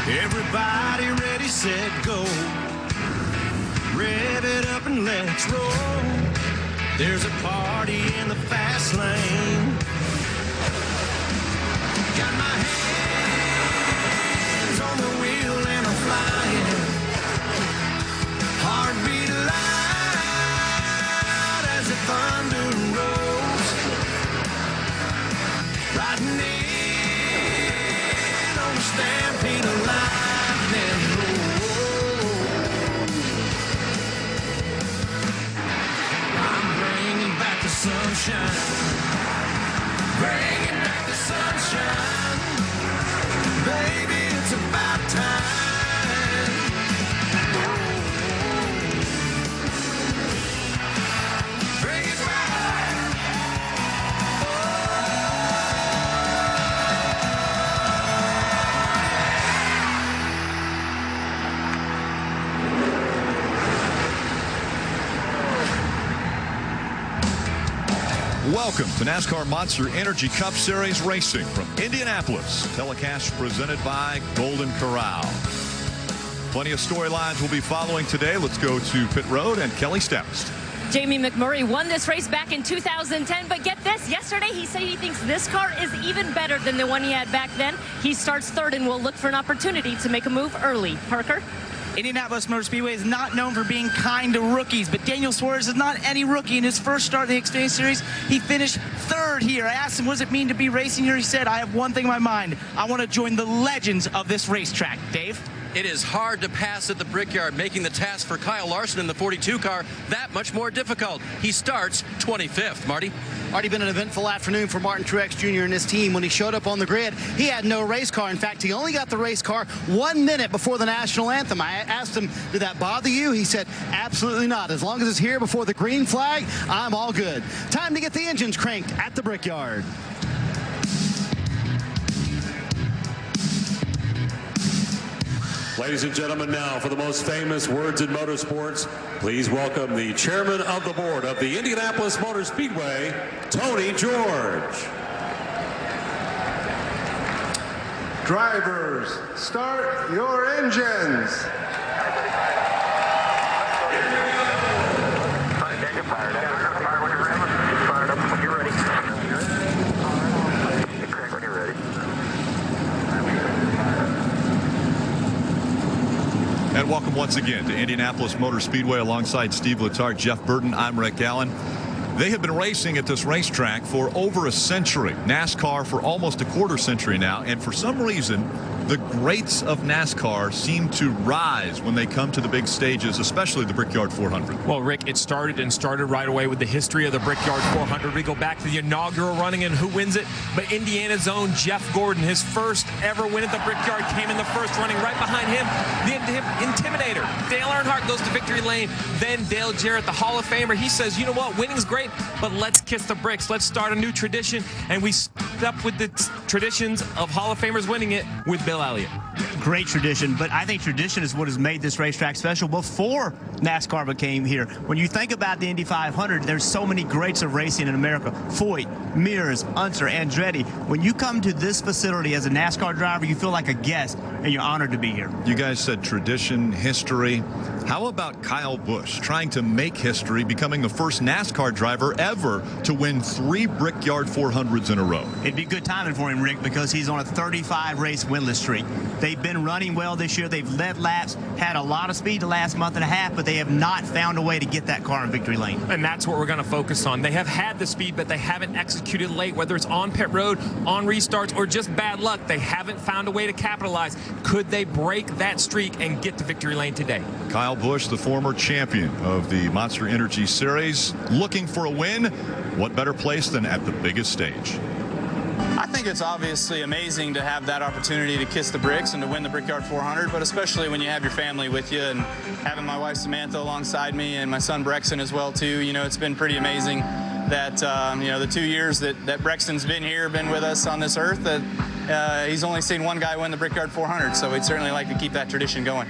Everybody ready, set, go. Rev it up and let's roll. There's a party in the fast lane. Got my hands on the wheel and I'm flying. Heartbeat loud as the thunder rolls. Riding in on the stampede of lightning. I'm bringing back the sunshine. Bringing back the sunshine. Baby, it's about time. Bring it back. Welcome to NASCAR Monster Energy Cup Series Racing from Indianapolis. Telecast presented by Golden Corral. Plenty of storylines we'll be following today. Let's go to pit road and Kelly Stoust. Jamie McMurray won this race back in 2010, but get this, yesterday he said he thinks this car is even better than the one he had back then. He starts third and will look for an opportunity to make a move early. Parker? Indianapolis Motor Speedway is not known for being kind to rookies, but Daniel Suarez is not any rookie. In his first start in the Xfinity Series, he finished third here. I asked him, what does it mean to be racing here? He said, I have one thing in my mind. I want to join the legends of this racetrack. Dave? It is hard to pass at the Brickyard, making the task for Kyle Larson in the 42 car that much more difficult. He starts 25th. Marty? Already been an eventful afternoon for Martin Truex Jr. and his team. When he showed up on the grid, he had no race car. In fact, he only got the race car 1 minute before the national anthem. I asked him, did that bother you? He said, absolutely not. As long as it's here before the green flag, I'm all good. Time to get the engines cranked at the Brickyard. Ladies and gentlemen, now for the most famous words in motorsports, please welcome the chairman of the board of the Indianapolis Motor Speedway, Tony George. Drivers, start your engines. And welcome once again to Indianapolis Motor Speedway alongside Steve Letarte, Jeff Burton. I'm Rick Allen. They have been racing at this racetrack for over a century. NASCAR for almost a quarter century now. And for some reason, the greats of NASCAR seem to rise when they come to the big stages, especially the Brickyard 400. Well, Rick, it started right away with the history of the Brickyard 400. We go back to the inaugural running and who wins it? But Indiana's own Jeff Gordon, his first ever win at the Brickyard, came in the first running. Right behind him, the Intimidator. Dale Earnhardt goes to victory lane. Then Dale Jarrett, the Hall of Famer, he says, you know what, winning's great, but let's kiss the bricks. Let's start a new tradition. And we step with the traditions of Hall of Famers winning it with Bill Elliott. Great tradition, but I think tradition is what has made this racetrack special before NASCAR became here. When you think about the Indy 500, there's so many greats of racing in America. Foyt, Mears, Unser, Andretti. When you come to this facility as a NASCAR driver, you feel like a guest, and you're honored to be here. You guys said tradition, history. How about Kyle Busch trying to make history, becoming the first NASCAR driver ever to win 3 Brickyard 400s in a row? It'd be good timing for him, Rick, because he's on a 35-race winless streak. They've been running well this year. They've led laps, had a lot of speed the last month and a half, but they have not found a way to get that car in victory lane. And that's what we're going to focus on. They have had the speed, but they haven't executed late, whether it's on pit road, on restarts, or just bad luck. They haven't found a way to capitalize. Could they break that streak and get to victory lane today? Kyle Busch, the former champion of the Monster Energy Series, looking for a win. What better place than at the biggest stage? I think it's obviously amazing to have that opportunity to kiss the bricks and to win the Brickyard 400, but especially when you have your family with you and having my wife Samantha alongside me and my son Brexton as well too. You know, it's been pretty amazing that you know, the 2 years that Brexton's been here, been with us on this earth, that he's only seen one guy win the Brickyard 400, so we'd certainly like to keep that tradition going.